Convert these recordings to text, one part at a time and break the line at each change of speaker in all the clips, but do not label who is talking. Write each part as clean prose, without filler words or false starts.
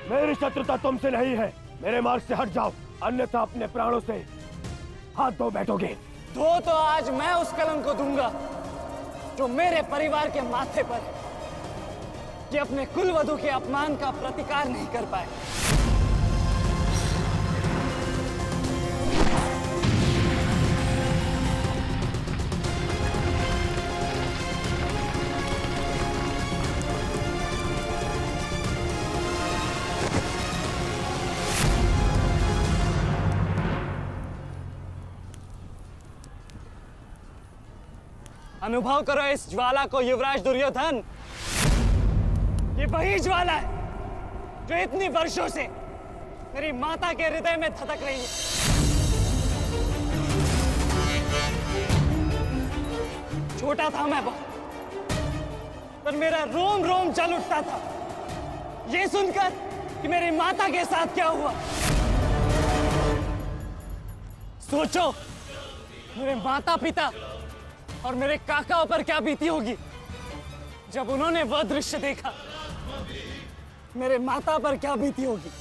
मेरी शत्रुता तुमसे नहीं है, मेरे मार्ग से हट जाओ, अन्यथा अपने प्राणों से हाथ धो बैठोगे।
तो आज मैं उस कलंक को दूंगा जो मेरे परिवार के माथे पर है, कि अपने कुलवधु के अपमान का प्रतिकार नहीं कर पाए। अनुभव करो इस ज्वाला को युवराज दुर्योधन। ये वही ज्वाला है जो इतनी वर्षों से मेरी माता के हृदय में धधक रही है। छोटा था मैं बहुत, पर मेरा रोम रोम जल उठता था ये सुनकर कि मेरी माता के साथ क्या हुआ। सोचो मेरे माता पिता और मेरे काकाओं पर क्या बीती होगी जब उन्होंने वह दृश्य देखा। मेरे माता पर क्या बीती होगी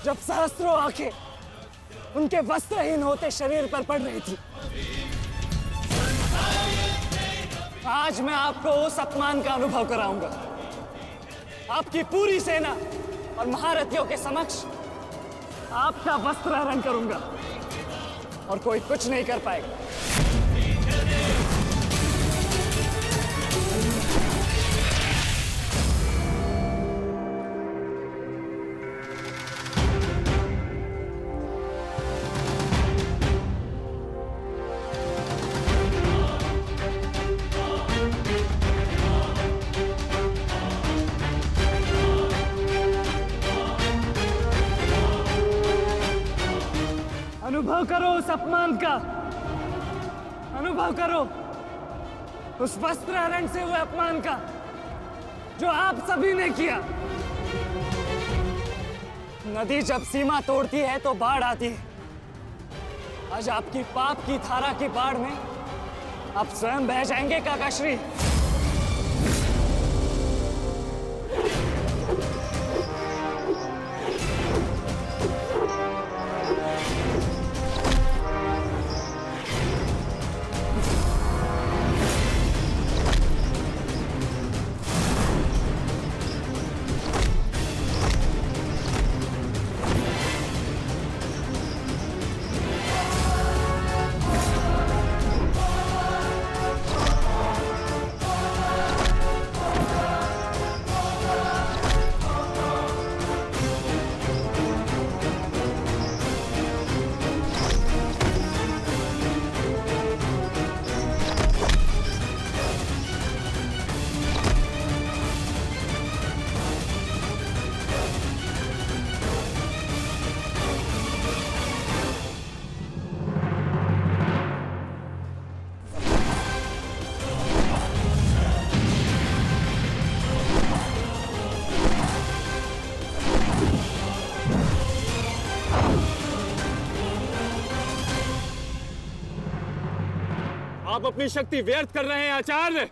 जब सहस्त्रों आंखें उनके वस्त्रहीन होते शरीर पर पड़ रही थी। आज मैं आपको उस अपमान का अनुभव कराऊंगा। आपकी पूरी सेना और महारथियों के समक्ष आपका वस्त्र हरण करूंगा और कोई कुछ नहीं कर पाएगा। अनुभव करो उस अपमान का, अनुभव करो उस वस्त्र हरण से हुए अपमान का जो आप सभी ने किया। नदी जब सीमा तोड़ती है तो बाढ़ आती है। आज आपकी पाप की धारा की बाढ़ में आप स्वयं बह जाएंगे काकाश्री।
आप अपनी शक्ति व्यर्थ कर रहे हैं आचार्य।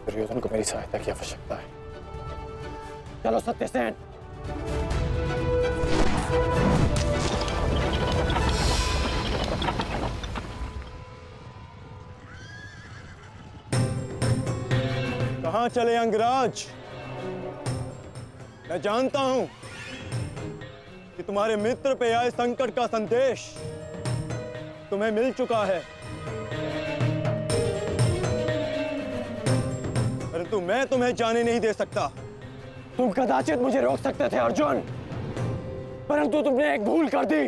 दुर्योधन को मेरी सहायता की आवश्यकता है। चलो सत्यसेन।
कहां चले अंगराज? मैं जानता हूं कि तुम्हारे मित्र पे आए संकट का संदेश तुम्हें मिल चुका है, परंतु मैं तुम्हें जाने नहीं दे सकता।
तुम कदाचित मुझे रोक सकते थे अर्जुन, परंतु तुमने एक भूल कर दी।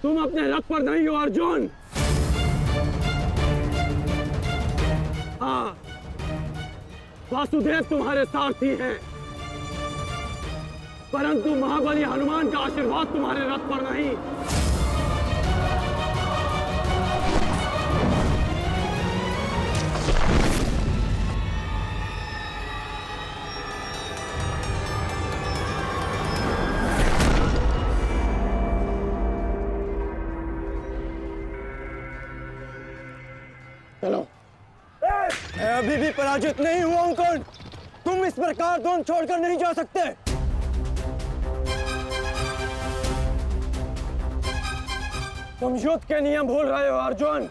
तुम अपने रथ पर नहीं हो अर्जुन। वासुदेव तुम्हारे सारथी हैं, परंतु महाबली हनुमान का आशीर्वाद तुम्हारे रथ पर नहीं। चलो।
मैं अभी भी पराजित नहीं हुआ हूं कर्ण। तुम इस प्रकार द्रोण छोड़कर नहीं जा सकते।
तुम युद्ध के नियम भूल रहे हो अर्जुन।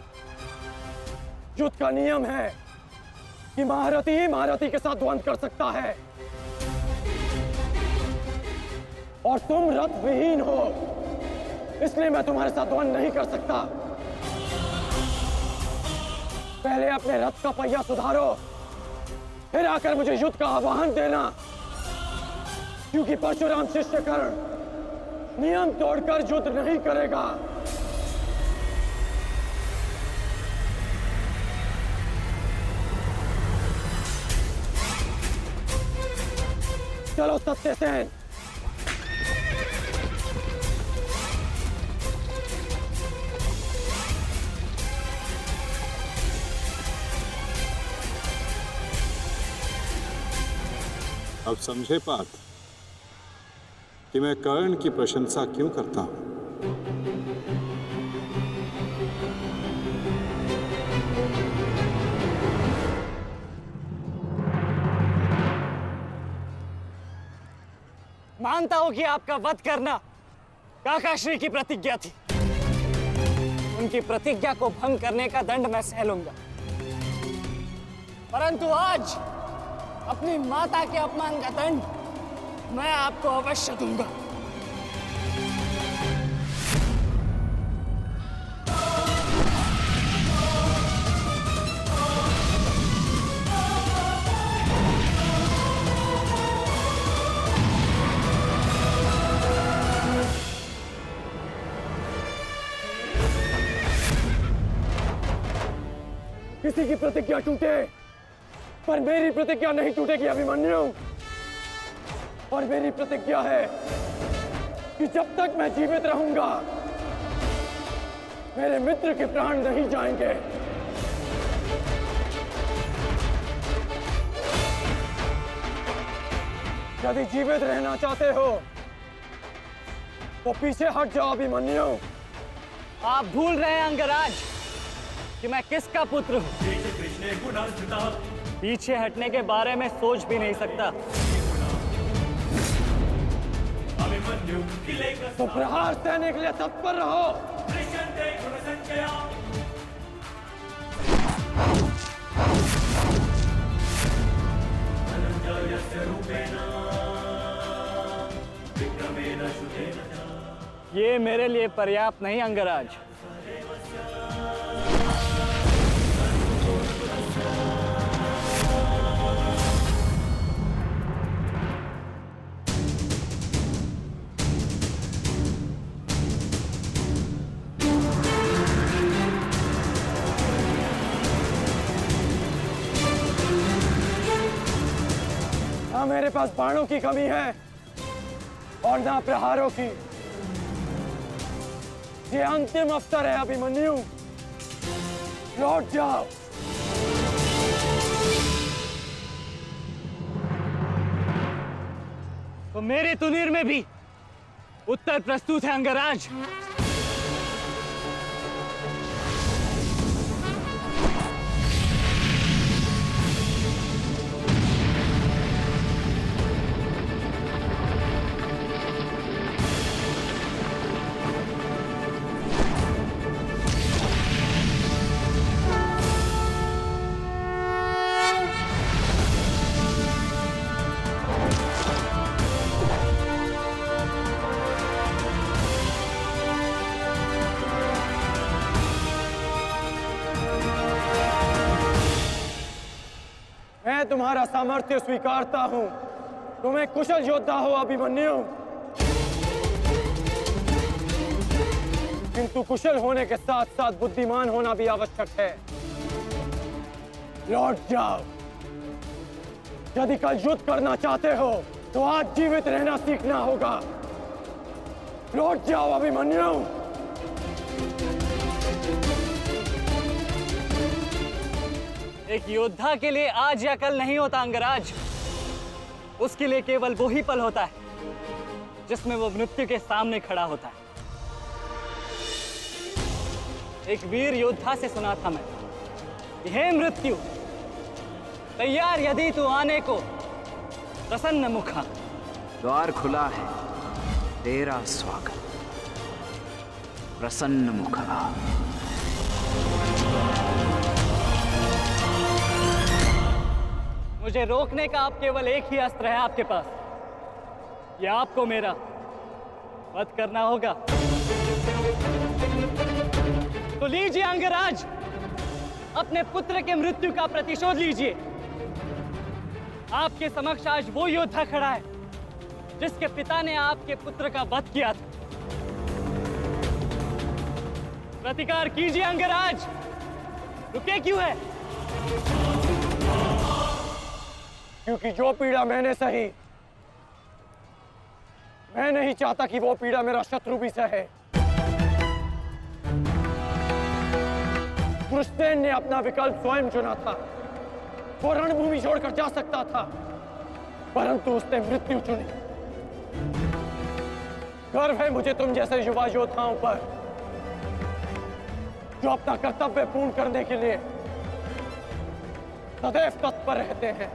युद्ध का नियम है कि महारथी ही महारथी के साथ द्वंद्व कर सकता है, और तुम रथ विहीन हो, इसलिए मैं तुम्हारे साथ द्वंद्व नहीं कर सकता। पहले अपने रथ का पहिया सुधारो, फिर आकर मुझे युद्ध का आह्वान देना, क्योंकि परशुराम शिष्य कर्ण नियम तोड़कर युद्ध नहीं करेगा। चलो सत्यसेन।
अब समझे पार्थ कि मैं कर्ण की प्रशंसा क्यों करता हूं।
मानता हूं कि आपका वध करना काकाश्री की प्रतिज्ञा थी। उनकी प्रतिज्ञा को भंग करने का दंड मैं सह लूंगा, परंतु आज अपनी माता के अपमान का दंड मैं आपको अवश्य दूंगा।
किसी की प्रतिज्ञा टूटे, पर मेरी प्रतिज्ञा नहीं टूटेगी अभिमन्यु। और मेरी प्रतिज्ञा है कि जब तक मैं जीवित रहूंगा, मेरे मित्र के प्राण नहीं जाएंगे। यदि जीवित रहना चाहते हो तो पीछे हट जाओ अभिमन्यु।
आप भूल रहे हैं अंगराज कि मैं किसका पुत्र हूं। पीछे हटने के बारे में सोच भी नहीं सकता।
तो प्रहार सहने के लिए तत्पर रहो।
ये मेरे लिए पर्याप्त नहीं अंगराज।
ना मेरे पास बाणों की कमी है और ना प्रहारों की। ये अंतिम अवसर है अभिमन्यु, लौट जाओ।
तो मेरे तुनीर में भी उत्तर प्रस्तुत है अंगराज।
मैं तुम्हारा सामर्थ्य स्वीकारता हूं। तुम्हें कुशल योद्धा हो अभिमन्यु, किंतु कुशल होने के साथ साथ बुद्धिमान होना भी आवश्यक है। लौट जाओ। यदि कल युद्ध करना चाहते हो तो आज जीवित रहना सीखना होगा। लौट जाओ अभिमन्यु।
एक योद्धा के लिए आज या कल नहीं होता अंगराज। उसके लिए केवल वो ही पल होता है जिसमें वो मृत्यु के सामने खड़ा होता है। एक वीर योद्धा से सुना था मैं, हे मृत्यु, तैयार यदि तू आने को, प्रसन्न मुखा।
द्वार खुला है, तेरा स्वागत, प्रसन्न मुखा।
मुझे रोकने का अब केवल एक ही अस्त्र है आपके पास। यह आपको मेरा वध करना होगा। तो लीजिए अंगराज, अपने पुत्र के मृत्यु का प्रतिशोध लीजिए। आपके समक्ष आज वो योद्धा खड़ा है जिसके पिता ने आपके पुत्र का वध किया था। प्रतिकार कीजिए अंगराज, रुके क्यों है?
क्योंकि जो पीड़ा मैंने सही, मैं नहीं चाहता कि वो पीड़ा मेरा शत्रु भी सहे। कृष्ण ने अपना विकल्प स्वयं चुना था। वो रणभूमि छोड़कर जा सकता था, परंतु उसने मृत्यु चुनी। गर्व है मुझे तुम जैसे युवा योद्धाओं पर, जो अपना कर्तव्य पूर्ण करने के लिए सदैव तत्पर रहते हैं।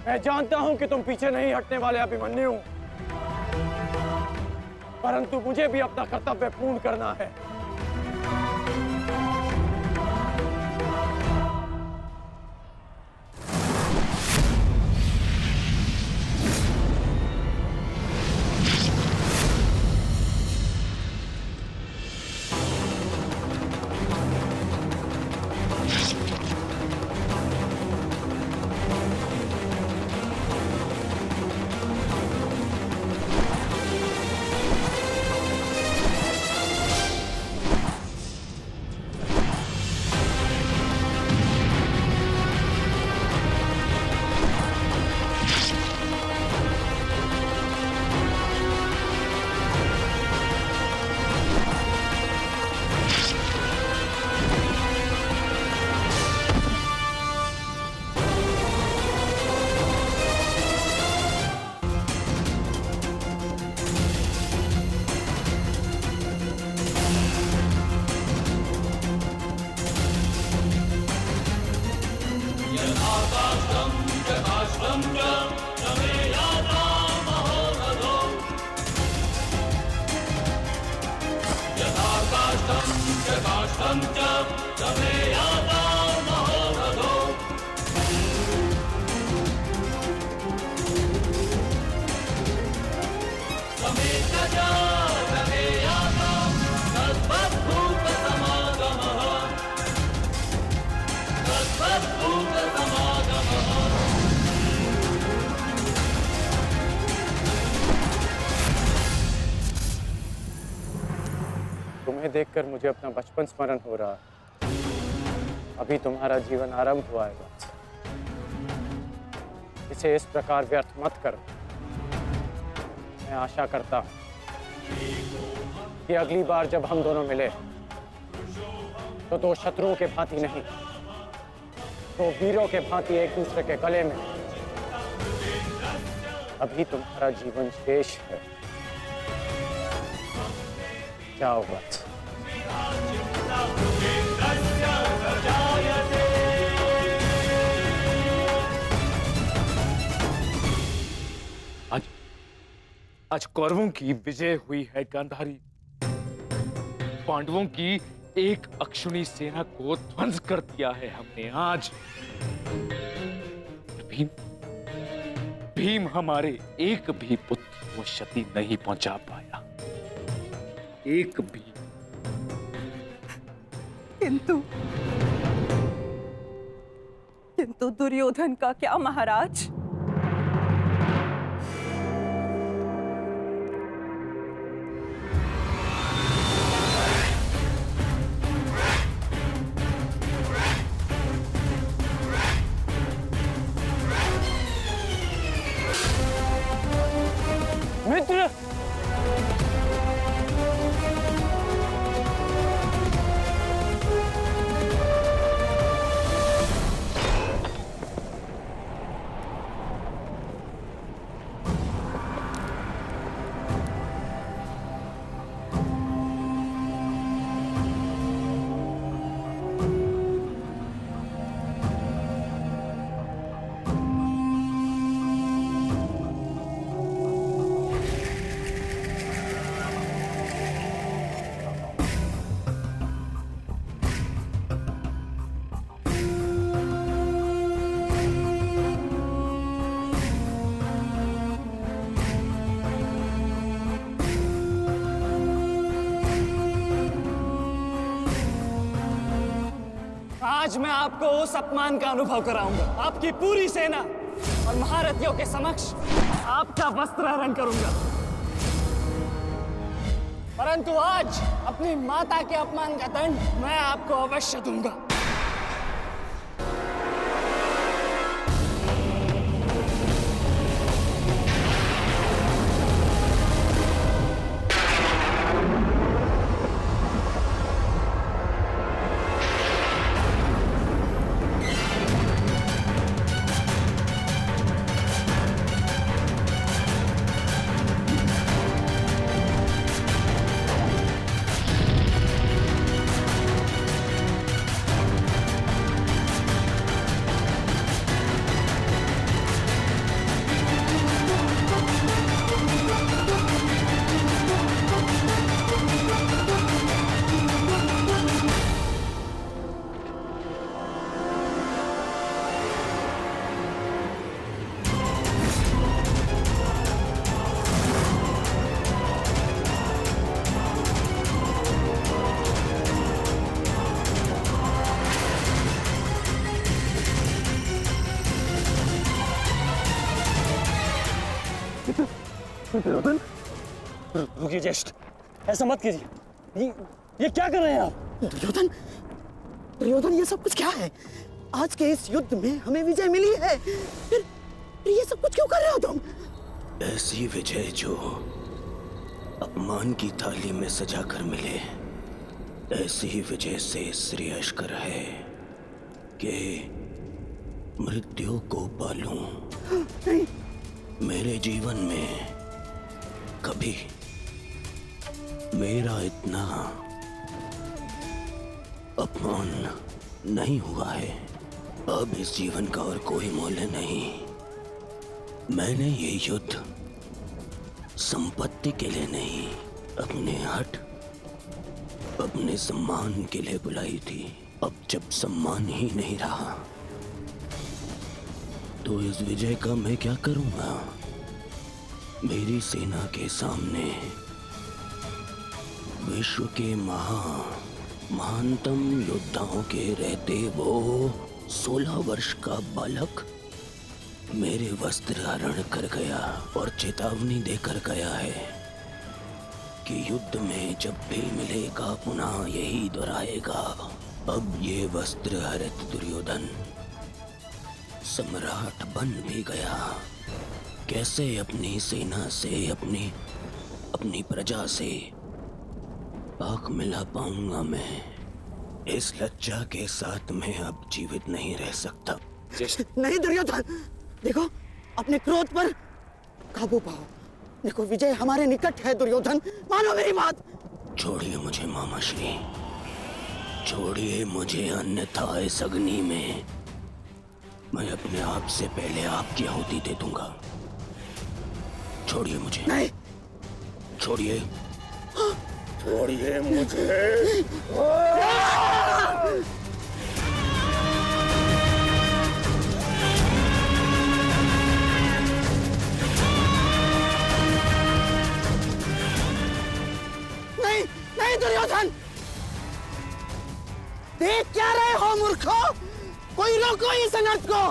मैं जानता हूं कि तुम पीछे नहीं हटने वाले अभिमन्यु, परंतु मुझे भी अपना कर्तव्य पूर्ण करना है। तुम्हें देखकर मुझे अपना बचपन स्मरण हो रहा है। अभी तुम्हारा जीवन आरंभ हुआ है बस। इसे इस प्रकार व्यर्थ मत करो। मैं आशा करता हूं कि अगली बार जब हम दोनों मिले तो दो शत्रुओं के भांति नहीं, दो वीरों के भांति एक दूसरे के गले में। अभी तुम्हारा जीवन शेष है। जाओ बस।
आज कौरवों की विजय हुई है गांधारी। पांडवों की एक अक्षुणी सेना को ध्वंस कर दिया है हमने आज। भीम हमारे एक भी पुत्र को क्षति नहीं पहुंचा पाया, एक भी।
किंतु दुर्योधन का क्या महाराज?
आज मैं आपको उस अपमान का अनुभव कराऊंगा। आपकी पूरी सेना और महारथियों के समक्ष आपका वस्त्राहरण करूंगा। परंतु आज अपनी माता के अपमान का दंड मैं आपको अवश्य दूंगा।
दुर्योधन, रुकिए ज्येष्ठ, ऐसा मत कीजिए। ये क्या कर रहे हैं आप?
दुर्योधन, दुर्योधन, ये सब कुछ क्या है? आज के इस युद्ध में हमें विजय मिली है, फिर ये सब कुछ क्यों कर रहे हो तुम?
ऐसी विजय जो अपमान की थाली में सजा कर मिले, ऐसी विजय से श्रेयस्कर है कि मृत्यु को पालूं।
नहीं।
मेरे जीवन में कभी मेरा इतना अपमान नहीं हुआ है। अब इस जीवन का और कोई मूल्य नहीं। मैंने ये युद्ध संपत्ति के लिए नहीं, अपने हट, अपने सम्मान के लिए बुलाई थी। अब जब सम्मान ही नहीं रहा तो इस विजय का मैं क्या करूंगा? मेरी सेना के सामने विश्व के महानतम योद्धाओं के रहते वो 16 वर्ष का बालक मेरे वस्त्र हरण कर गया और चेतावनी देकर गया है कि युद्ध में जब भी मिलेगा पुनः यही दोहराएगा। अब ये वस्त्र हरित दुर्योधन सम्राट बन भी गया। कैसे अपनी सेना से, अपनी प्रजा से पाक मिला पाऊंगा मैं? इस लज्जा के साथ मैं अब जीवित नहीं रह सकता।
नहीं दुर्योधन, देखो अपने क्रोध पर काबू पाओ। देखो विजय हमारे निकट है दुर्योधन, मानो मेरी बात।
छोड़िए मुझे मामाश्री, छोड़िए मुझे, अन्यथा इस अग्नि में मैं अपने आप से पहले आपकी आहुति दे दूंगा। छोड़िए मुझे।
नहीं।
छोड़िए।
छोड़िए मुझे।
नहीं, नहीं दुर्योधन, देख क्या रहे हो मूर्खों? कोई रोको इस अनर्थ को।